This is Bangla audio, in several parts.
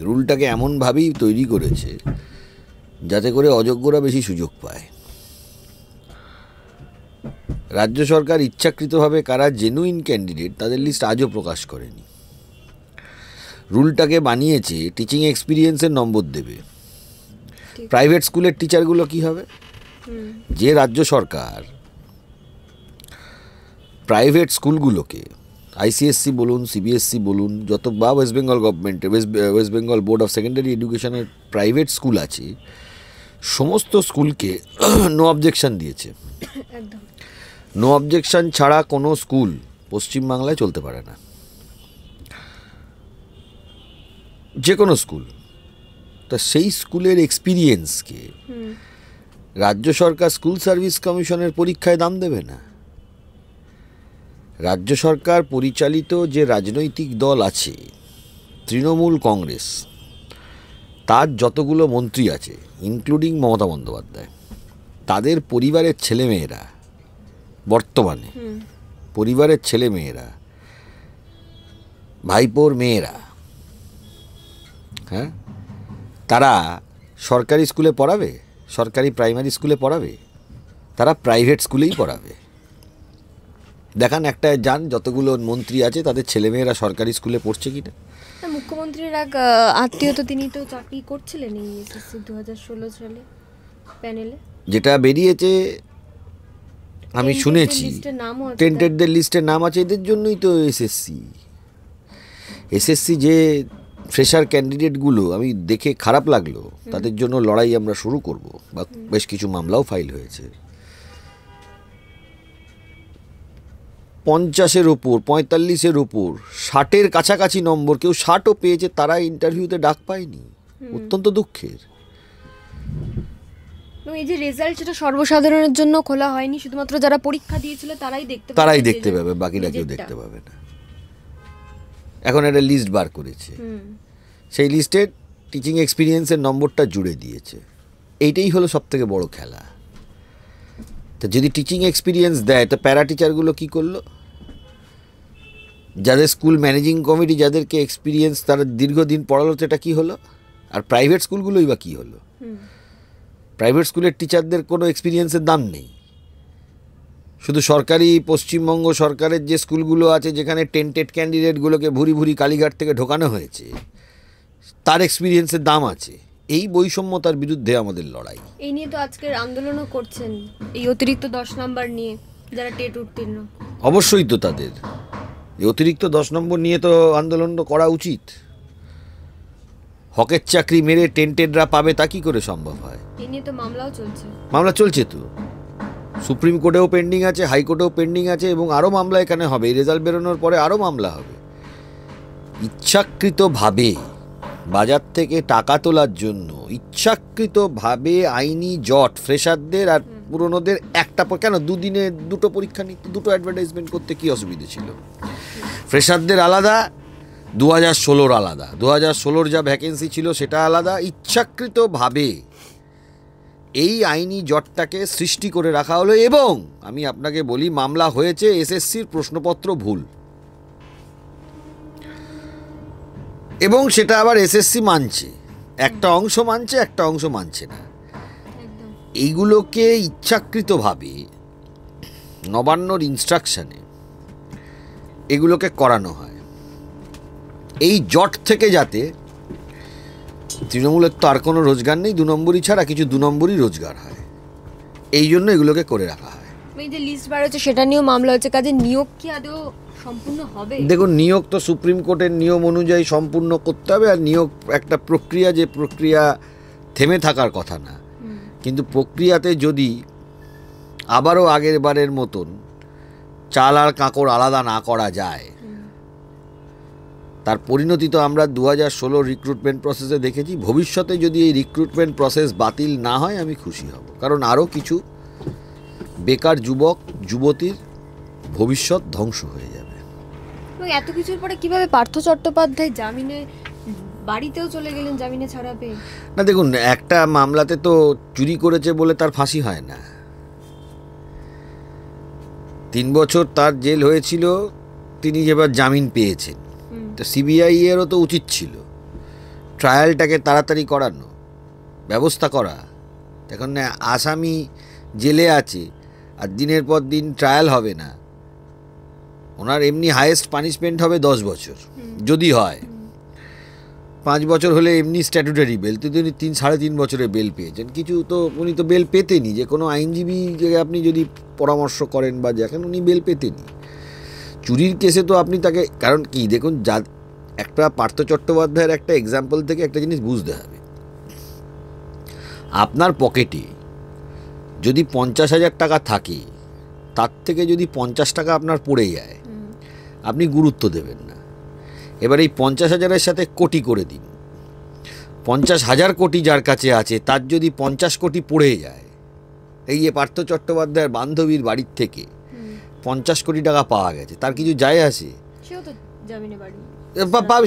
রুলটাকে এমনভাবেই তৈরি করেছে যাতে করে অযোগ্যরা বেশি সুযোগ পায়। রাজ্য সরকার ইচ্ছাকৃতভাবে কারা জেনুইন ক্যান্ডিডেট তাদের লিস্ট আজও প্রকাশ করেনি। রুলটাকে বানিয়েছে টিচিং এক্সপিরিয়েন্সের নম্বর দেবে। প্রাইভেট স্কুলের টিচারগুলো কি হবে? যে রাজ্য সরকার প্রাইভেট স্কুলগুলোকে আইসিএসসি বলুন, সিবিএসসি বলুন, যত বা ওয়েস্ট বেঙ্গল গভর্নমেন্টের West Bengal board of secondary এডুকেশনের প্রাইভেট স্কুল আছে, সমস্ত স্কুলকে নো অবজেকশন দিয়েছে। নো অবজেকশন ছাড়া কোনো স্কুল পশ্চিমবাংলায় চলতে পারে না, যে কোনো স্কুল। তা সেই স্কুলের এক্সপিরিয়েন্সকে রাজ্য সরকার স্কুল সার্ভিস কমিশনের পরীক্ষায় দাম দেবে না। রাজ্য সরকার পরিচালিত যে রাজনৈতিক দল আছে তৃণমূল কংগ্রেস, তার যতগুলো মন্ত্রী আছে ইনক্লুডিং মমতা বন্দ্যোপাধ্যায়, তাদের পরিবারের ছেলেমেয়েরা, বর্তমানে পরিবারের ছেলেমেয়েরা, ভাইপোর মেয়েরা, হ্যাঁ, তারা সরকারি স্কুলে পড়াবে? সরকারি প্রাইমারি স্কুলে পড়াবে? তারা প্রাইভেট স্কুলেই পড়াবে। দেখান একটা যান, যতগুলো মন্ত্রী আছে তাদের ছেলেমেয়েরা সরকারি স্কুলে পড়ছে কিনা। মুখ্যমন্ত্রীর এক আত্মীয় তো তিনি তো চাকরি করছিলেন এই এসএসসি 2016 সালে প্যানেলে। যেটা বেরিয়েছে আমি শুনেছি, টেন্টেডদের লিস্টের নাম আছে। এদের জন্যই তো এসএসসি যে ফ্রেশার ক্যান্ডিডেটগুলো আমি দেখে খারাপ লাগলো, তাদের জন্য লড়াই আমরা শুরু করব, বা বেশ কিছু মামলাও ফাইল হয়েছে। 50-এর ওপর, 45-এর ওপর, 60-এর কাছাকাছি নম্বর, কেউ 60ও পেয়েছে, তারা ইন্টারভিউতে ডাক পায়নি। অত্যন্ত দুঃখের। এই যে রেজাল্ট, সেটা সর্বসাধারণের জন্য খোলা হয়নি, শুধুমাত্র যারা পরীক্ষা দিয়েছিল তারাই দেখতে পাবে, বাকিরা কেউ দেখতে পাবে না। এখন একটা লিস্ট বার করেছে, সেই লিস্টে টিচিং এক্সপিরিয়েন্সের নম্বরটা জুড়ে দিয়েছে। এইটাই হলো সবথেকে বড় খেলা। তো যদি টিচিং এক্সপিরিয়েন্স দেয়, তো প্যারা টিচারগুলো কী করলো? যাদের স্কুল ম্যানেজিং কমিটি যাদেরকে এক্সপিরিয়েন্স তারা দীর্ঘদিন পড়ালো, সেটা কী হলো? আর প্রাইভেট স্কুলগুলোই বা কী হলো? প্রাইভেট স্কুলের টিচারদের কোনো এক্সপিরিয়েন্সের দাম নেই। শুধু সরকারি, পশ্চিমবঙ্গ সরকারের যে স্কুলগুলো আছে যেখানে টেন্টেড ক্যান্ডিডেটগুলোকে ভুরি ভুরি কালীঘাট থেকে ঢোকানো হয়েছে, তার এক্সপিরিয়েন্সের দাম আছে। এই বৈষম্যতার বিরুদ্ধে আমাদের লড়াই। এই নিয়ে তো আজকের আন্দোলনও করছেন, এই অতিরিক্ত 10 নম্বর নিয়ে, যারা টেট উত্তীর্ণ। অবশ্যই তো তাদের এই অতিরিক্ত 10 নম্বর নিয়ে তো আন্দোলন করা উচিত। হকের চাকরি মেরে টেন্টেডরা পাবে, তা কী করে সম্ভব হয়? এই নিয়ে তো মামলাও চলছে। মামলা চলছে তো, সুপ্রিম কোর্টেও পেন্ডিং আছে, হাইকোর্টেও পেন্ডিং আছে, এবং আরও মামলা এখানে হবে। এই রেজাল্ট বেরোনোর পরে আরও মামলা হবে। ইচ্ছাকৃতভাবে বাজার থেকে টাকা তোলার জন্য ইচ্ছাকৃতভাবে আইনি জট ফ্রেশারদের আর পুরনোদের একটা, কেন দুদিনে দুটো পরীক্ষা নিতে, দুটো অ্যাডভার্টাইজমেন্ট করতে কী অসুবিধে ছিল? ফ্রেশারদের আলাদা, 2016 আলাদা, 2016 যা ভ্যাকেন্সি ছিল সেটা আলাদা। ইচ্ছাকৃতভাবে এই আইনি জটটাকে সৃষ্টি করে রাখা হলো। এবং আমি আপনাকে বলি, মামলা হয়েছে, এসএসসির প্রশ্নপত্র ভুল, এবং সেটা আবার এসএসসি মানছে। একটা অংশ মানছে, একটা অংশ মানছে না। এইগুলোকে ইচ্ছাকৃতভাবে নবান্নর ইনস্ট্রাকশনে এগুলোকে করানো হয়, এই জট থেকে যাতে তৃণমূলের তো আর কোনো রোজগার নেই 2 নম্বরই ছাড়া, কিছু 2 নম্বরই রোজগার হয়, এই জন্য এগুলোকে করে রাখা হয়। এই যে লিস্ট বার হচ্ছে সেটা নিয়েও মামলা হচ্ছে, কাজে নিয়োগ কি আদৌ সম্পূর্ণ হবে? দেখুন, নিয়োগ তো সুপ্রিম কোর্টের নিয়ম অনুযায়ী সম্পূর্ণ করতে হবে। আর নিয়োগ একটা প্রক্রিয়া, যে প্রক্রিয়া থেমে থাকার কথা না, কিন্তু প্রক্রিয়াতে যদি আবারও আগের বারের মতন চাল আর কাঁকড় আলাদা না করা যায়, তার পরিণতি তো আমরা 2016 রিক্রুটমেন্ট প্রসেসে দেখেছি। ভবিষ্যতে যদি এই রিক্রুটমেন্ট প্রসেস বাতিল না হয়, আমি খুশি হব, কারণ আরও কিছু বেকার যুবক যুবতীর ভবিষ্যৎ ধ্বংস হয়ে যাবে। এত কিছুর পরে কিভাবে পার্থ চট্টোপাধ্যায় জামিনে বাড়িতেও চলে গেলেন, জামিনে ছাড়া পেয়ে? না দেখুন, একটা মামলাতে তো চুরি করেছে বলে তার ফাঁসি হয় না। 3 বছর তার জেল হয়েছিল, তিনি এবার জামিন পেয়েছেন। তো সিবিআই এরও তো উচিত ছিল ট্রায়ালটাকে তাড়াতাড়ি করানো, ব্যবস্থা করা। এখন আসামি জেলে আছে আর দিনের পর দিন ট্রায়াল হবে না, ওনার এমনি হায়েস্ট পানিশমেন্ট হবে 10 বছর যদি হয়, 5 বছর হলে এমনি স্ট্যাটুটারি বেল, তো তিনি 3.5 বছরে বেল পেয়েছেন। কিছু তো উনি তো বেল পেতেনি, যে কোনো আইনজীবী যে আপনি যদি পরামর্শ করেন বা দেখেন, উনি বেল পেতেনি। চুরির কেসে তো আপনি তাকে, কারণ কি দেখুন, যা একটা পার্থ চট্টোপাধ্যায়ের একটা এক্সাম্পল থেকে একটা জিনিস বুঝতে হবে, আপনার পকেটে যদি 50,000 টাকা থাকে, তার থেকে যদি 50 টাকা আপনার পড়ে যায়, আপনি গুরুত্ব দেবেন না। এবার এই 50,000-এর সাথে কোটি করে দিন, 50,000 কোটি যার কাছে আছে তার যদি 50 কোটি পড়ে যায়, এই যে পার্থ চট্টোপাধ্যায়ের বান্ধবীর বাড়ির থেকে 50 কোটি টাকা পাওয়া গেছে, তার কিছু যায় আসে?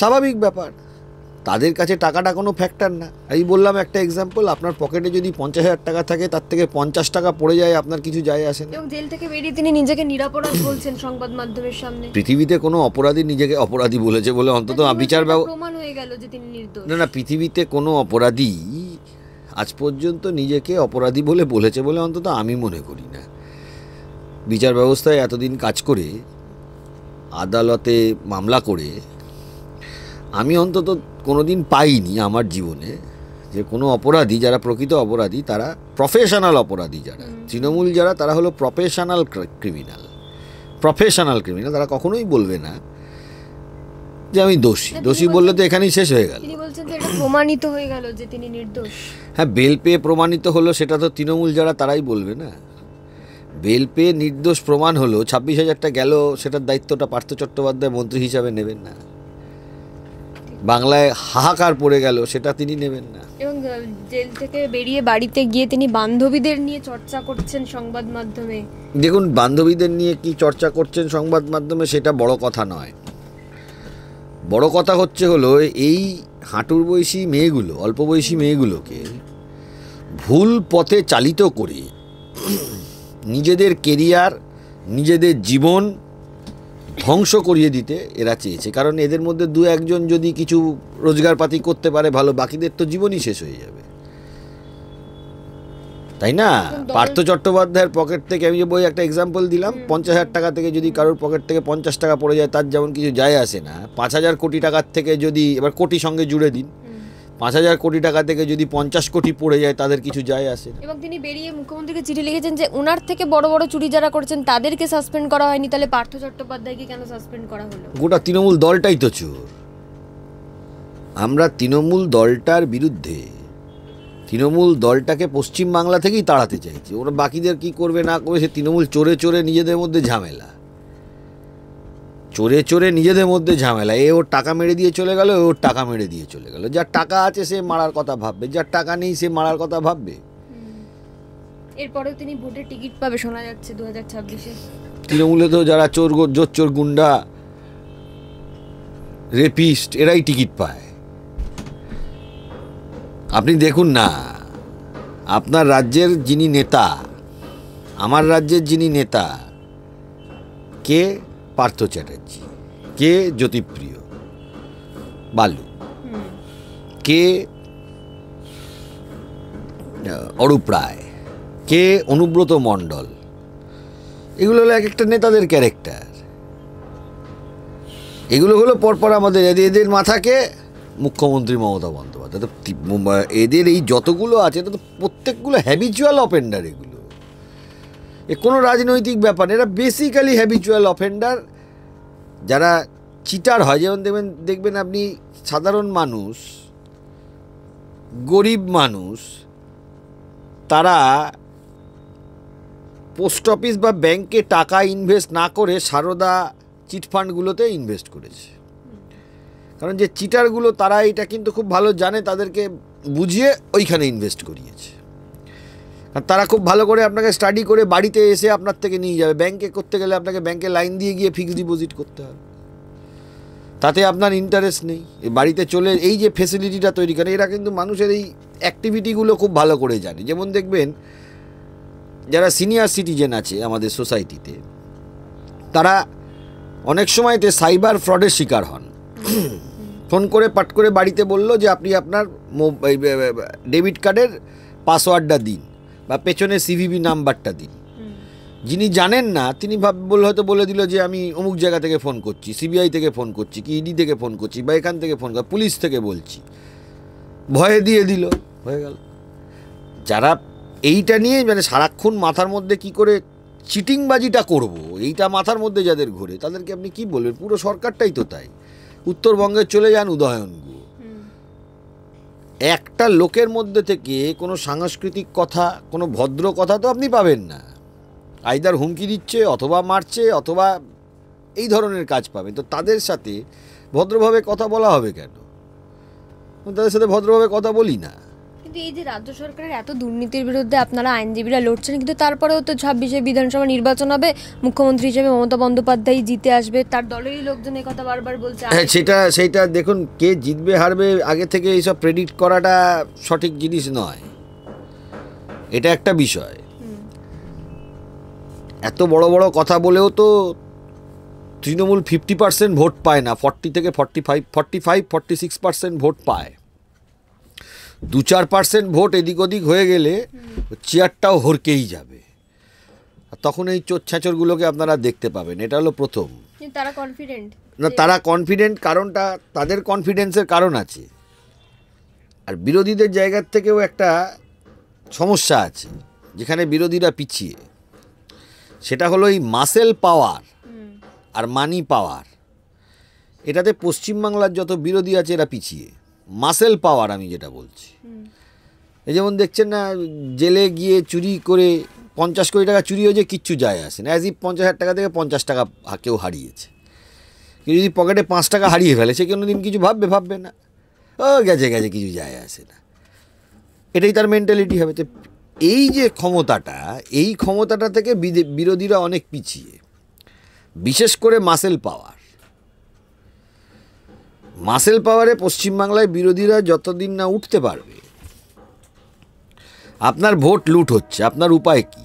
স্বাভাবিক ব্যাপার, তাদের কাছে টাকাটা কোনো ফ্যাক্টর না। আমি বললাম একটা এক্সাম্পল, আপনার পকেটে যদি 50,000 টাকা থাকে, তার থেকে 50 টাকা পড়ে যায়, আপনার কিছু যায় আসে না। এবং জেল থেকে বেরিয়ে তিনি নিজেকে নিরাপরাধ বলছেন সংবাদ মাধ্যমের সামনে। পৃথিবীতে কোনো অপরাধী নিজেকে অপরাধী বলেছে বলে অন্তত বিচার প্রমাণ হয়ে গেল যে তিনি নির্দোষ। না, পৃথিবীতে কোনো অপরাধী আজ পর্যন্ত নিজেকে অপরাধী বলে বলেছে বলে অন্তত আমি মনে করি না। বিচার ব্যবস্থায় এতদিন কাজ করে, আদালতে মামলা করে, আমি অন্তত কোনোদিন পাইনি আমার জীবনে যে কোনো অপরাধী, যারা প্রকৃত অপরাধী, তারা প্রফেশনাল অপরাধী, যারা তৃণমূল, যারা তারা হলো প্রফেশনাল ক্রিমিনাল, তারা কখনোই বলবে না যে আমি দোষী বললে তো এখানেই শেষ হয়ে গেল। তিনি বলছেন যে এটা প্রমাণিত হয়ে গেল যে তিনি নির্দোষ। হ্যাঁ, বেল পেয়ে প্রমাণিত হলো, সেটা তো তৃণমূল যারা তারাই বলবে না। বেল পেয়ে নির্দোষ প্রমাণ হলো, 26,000টা গেল, সেটার দায়িত্বটা পার্থ চট্টোপাধ্যায় মন্ত্রী হিসাবে নেবেন না। বাংলায় হাহাকার পড়ে গেল, সেটা তিনি নেবেন না। এবং জেল থেকে বেরিয়ে বাড়িতে গিয়ে তিনি বান্ধবীদের নিয়ে চর্চা করছেন সংবাদ মাধ্যমে। দেখুন, বান্ধবীদের নিয়ে কি চর্চা করছেন সংবাদ মাধ্যমে, সেটা বড় কথা নয়। বড় কথা হলো এই হাঁটুর বয়সী মেয়েগুলো, অল্প বয়সী মেয়েগুলোকে ভুল পথে চালিত করে নিজেদের কেরিয়ার, নিজেদের জীবন ধ্বংস করিয়ে দিতে এরা চেয়েছে। কারণ এদের মধ্যে 2-1 যদি কিছু রোজগারপাতি করতে পারে ভালো, বাকিদের তো জীবনই শেষ হয়ে যাবে, তাই না? পার্থ চট্টোপাধ্যায়ের পকেট থেকে, আমি যে বই একটা এক্সাম্পল দিলাম, 50,000 টাকা থেকে যদি কারোর পকেট থেকে 50 টাকা পড়ে যায়, তার যেমন কিছু যায় আসে না। 5,000 কোটি টাকার থেকে যদি, এবার কোটি সঙ্গে জুড়ে দিন, 5,000 কোটি টাকা থেকে যদি 50 কোটি পড়ে যায়, তাদের কিছু যায় আসে না। এবং তিনি বেরিয়ে মুখ্যমন্ত্রীকে চিঠি লিখেছেন যে ওনার থেকে বড় বড় চুরি যারা করছেন তাদেরকে সাসপেন্ড করা হয়নি, তাহলে পার্থ চট্টোপাধ্যায়কে কেন সাসপেন্ড করা হলো? গোটা তৃণমূল দলটাই তো চোর। আমরা তৃণমূল দলটার বিরুদ্ধে, তৃণমূল দলটাকে পশ্চিমবাংলা থেকেই তাড়াতে চাইছি। ওরা বাকিদের কি করবে না করবে, সে তৃণমূল চোরে নিজেদের মধ্যে ঝামেলা, নিজেদের মধ্যে ঝামেলা। এ ওর টাকা মেরে দিয়ে চলে গেল, ওর টাকা মেরে দিয়ে চলে গেল। যার টাকা আছে সে মারার কথা ভাববে, যার টাকা নেই সে মারার কথা ভাববে। এরপরেও তিনি ভোটের টিকিট পাবে শোনা যাচ্ছে 2026-এ। তৃণমূলে তো যারা চোর গুন্ডা, রেপিস্ট, এরাই টিকিট পায়। আপনি দেখুন না, আপনার রাজ্যের যিনি নেতা, আমার রাজ্যের যিনি নেতা, কে পার্থ চ্যাটার্জি, কে জ্যোতিপ্রিয় বালু, কে অরূপ রায়, কে অনুব্রত মণ্ডল, এগুলো হলো এক একটা নেতাদের ক্যারেক্টার। এগুলো হলো পরপর আমাদের, এদের মাথাকে মুখ্যমন্ত্রী মমতা বন্দ্যোপাধ্যায়, তো এদের এই যতগুলো আছে তো প্রত্যেকগুলো হ্যাবিচুয়াল অফেন্ডার। এগুলো কোনো রাজনৈতিক ব্যাপার, এরা বেসিক্যালি হ্যাবিচুয়াল অফেন্ডার। যারা চিটার হয়, যেমন দেখবেন আপনি, সাধারণ মানুষ, গরিব মানুষ, তারা পোস্ট অফিস বা ব্যাংকে টাকা ইনভেস্ট না করে সারদা চিটফান্ডগুলোতে ইনভেস্ট করেছে। কারণ যে চিটারগুলো, তারা এটা কিন্তু খুব ভালো জানে, তাদেরকে বুঝিয়ে ওইখানে ইনভেস্ট করিয়েছে। আর তারা খুব ভালো করে আপনাকে স্টাডি করে বাড়িতে এসে আপনার থেকে নিয়ে যাবে। ব্যাংকে করতে গেলে আপনাকে ব্যাংকে লাইন দিয়ে গিয়ে ফিক্সড ডিপোজিট করতে হবে, তাতে আপনার ইন্টারেস্ট নেই। বাড়িতে চলে এই যে ফেসিলিটিটা তৈরি করে, এরা কিন্তু মানুষের এই অ্যাক্টিভিটিগুলো খুব ভালো করে জানে। যেমন দেখবেন, যারা সিনিয়র সিটিজেন আছে আমাদের সোসাইটিতে, তারা অনেক সময়তে সাইবার ফ্রডের শিকার হন। ফোন করে পাট করে বাড়িতে বললো যে আপনি আপনার ডেবিট কার্ডের পাসওয়ার্ডটা দিন বা পেছনে সিভিভি নাম্বারটা দিন। যিনি জানেন না তিনি হয়তো বলে দিল যে আমি অমুক জায়গা থেকে ফোন করছি, সিবিআই থেকে ফোন করছি, কি ইডি থেকে ফোন করছি, বা এখান থেকে ফোন করছি, পুলিশ থেকে বলছি, ভয়ে দিয়ে দিল, হয়ে গেল। যারা এইটা নিয়ে মানে সারাক্ষণ মাথার মধ্যে কি করে চিটিংবাজিটা করব এইটা মাথার মধ্যে যাদের ঘোরে তাদেরকে আপনি কি বলবেন? পুরো সরকারটাই তো তাই। উত্তরবঙ্গে চলে যান উদয়নগুলো, একটা লোকের মধ্যে থেকে কোনো সাংস্কৃতিক কথা, কোনো ভদ্র কথা তো আপনি পাবেন না। আইদার হুমকি দিচ্ছে অথবা মারছে অথবা এই ধরনের কাজ পাবেন। তো তাদের সাথে ভদ্রভাবে কথা বলা হবে কেন? তাদের সাথে ভদ্রভাবে কথা বলি না। কিন্তু এই যে রাজ্য সরকারের এত দুর্নীতির বিরুদ্ধে আপনারা আইনজীবীরা লড়ছেন, কিন্তু তারপরেও তো 26শে বিধানসভা নির্বাচন হবে, মুখ্যমন্ত্রী হিসেবে মমতা বন্দ্যোপাধ্যায় জিতে আসবে, তার দলেরই লোকজন এই কথা বারবার বলছে। হ্যাঁ, সেইটা দেখুন, কে জিতবে হারবে আগে থেকে এইসব প্রেডিক্ট করাটা সঠিক জিনিস নয়। এটা একটা বিষয়। এত বড় বড় কথা বলেও তো তৃণমূল 50% ভোট পায় না, 40 থেকে 45-46% ভোট পায়। 2-4% ভোট এদিক ওদিক হয়ে গেলে চেয়ারটাও হরকেই যাবে। আর তখন এই চোর ছাঁচরগুলোকে আপনারা দেখতে পাবেন। এটা হলো প্রথম। তারা কনফিডেন্ট না, তারা কনফিডেন্ট, কারণটা তাদের কনফিডেন্সের কারণ আছে। আর বিরোধীদের জায়গার থেকেও একটা সমস্যা আছে যেখানে বিরোধীরা পিছিয়ে, সেটা হলো এই মাসেল পাওয়ার আর মানি পাওয়ার। এটাতে পশ্চিমবাংলার যত বিরোধী আছে এরা পিছিয়ে। মাসেল পাওয়ার আমি যেটা বলছি, এই যেমন দেখছেন না, জেলে গিয়ে চুরি করে 50 কোটি টাকা চুরি হয়েছে, কিচ্ছু যায় আসে না। অ্যাজ ইফ 50,000 টাকা থেকে 50 টাকা কেউ হারিয়েছে। কেউ যদি পকেটে 5 টাকা হারিয়ে ফেলে সে কোনো দিন কিছু ভাববে না, ও গেছে কিছু যায় আসে না। এটাই তার মেন্টালিটি হবে। তো এই যে ক্ষমতাটা, এই ক্ষমতাটা থেকে বিরোধীরা অনেক পিছিয়ে, বিশেষ করে মাসেল পাওয়ারে পশ্চিমবাংলায় বিরোধীরা যতদিন না উঠতে পারবে, আপনার ভোট লুট হচ্ছে, আপনার উপায় কি?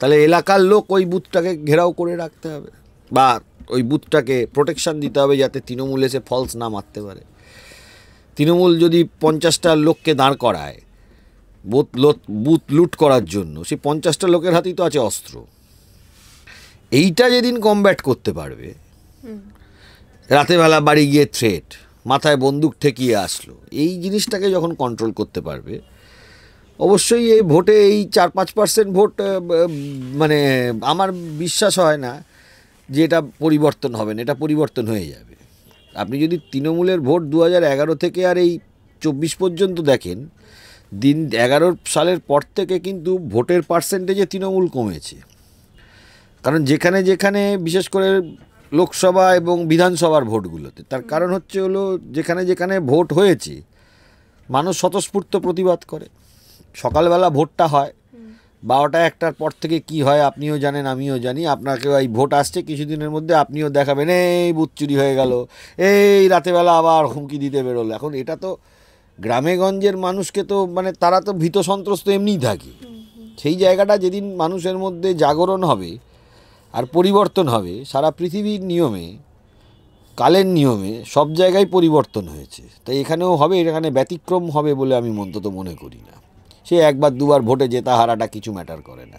তাহলে এলাকার লোক ওই বুথটাকে ঘেরাও করে রাখতে হবে বা ওই বুথটাকে প্রোটেকশন দিতে হবে যাতে তৃণমূল এসে ফলস না মারতে পারে। তৃণমূল যদি 50টা লোককে দাঁড় করায় বুথ লুট করার জন্য, সেই 50টা লোকের হাতেই তো আছে অস্ত্র। এইটা যেদিন কমব্যাট করতে পারবে, রাতেবেলা বাড়ি গিয়ে থ্রেট, মাথায় বন্দুক ঠেকিয়ে আসলো, এই জিনিসটাকে যখন কন্ট্রোল করতে পারবে, অবশ্যই এই ভোটে এই 4-5% ভোট মানে আমার বিশ্বাস হয় না যে এটা পরিবর্তন হবে না। এটা পরিবর্তন হয়ে যাবে। আপনি যদি তৃণমূলের ভোট 2011 থেকে আর এই 24 পর্যন্ত দেখেন, 11 সালের পর থেকে কিন্তু ভোটের পার্সেন্টেজে তৃণমূল কমেছে। কারণ যেখানে যেখানে বিশেষ করে লোকসভা এবং বিধানসভার ভোটগুলোতে, তার কারণ হলো যেখানে যেখানে ভোট হয়েছে মানুষ স্বতঃস্ফূর্ত প্রতিবাদ করে। সকালবেলা ভোটটা হয়, 12টা-1টার পর থেকে কি হয় আপনিও জানেন, আমিও জানি। আপনাকেও এই ভোট আসছে, কিছুদিনের মধ্যে আপনিও দেখাবেন এই বুথ চুরি হয়ে গেল, এই রাতেবেলা আবার হুমকি দিতে বেরোলো। এখন এটা তো গ্রামেগঞ্জের মানুষকে তো মানে তারা তো ভীত সন্ত্রস্ত এমনিই থাকে। সেই জায়গাটা যেদিন মানুষের মধ্যে জাগরণ হবে আর পরিবর্তন হবে, সারা পৃথিবীর নিয়মে, কালের নিয়মে সব জায়গায় পরিবর্তন হয়েছে, তাই এখানেও হবে। এখানে ব্যতিক্রম হবে বলে আমি অন্তত মনে করি না। সে 1-2বার ভোটে জেতা হারাটা কিছু ম্যাটার করে না।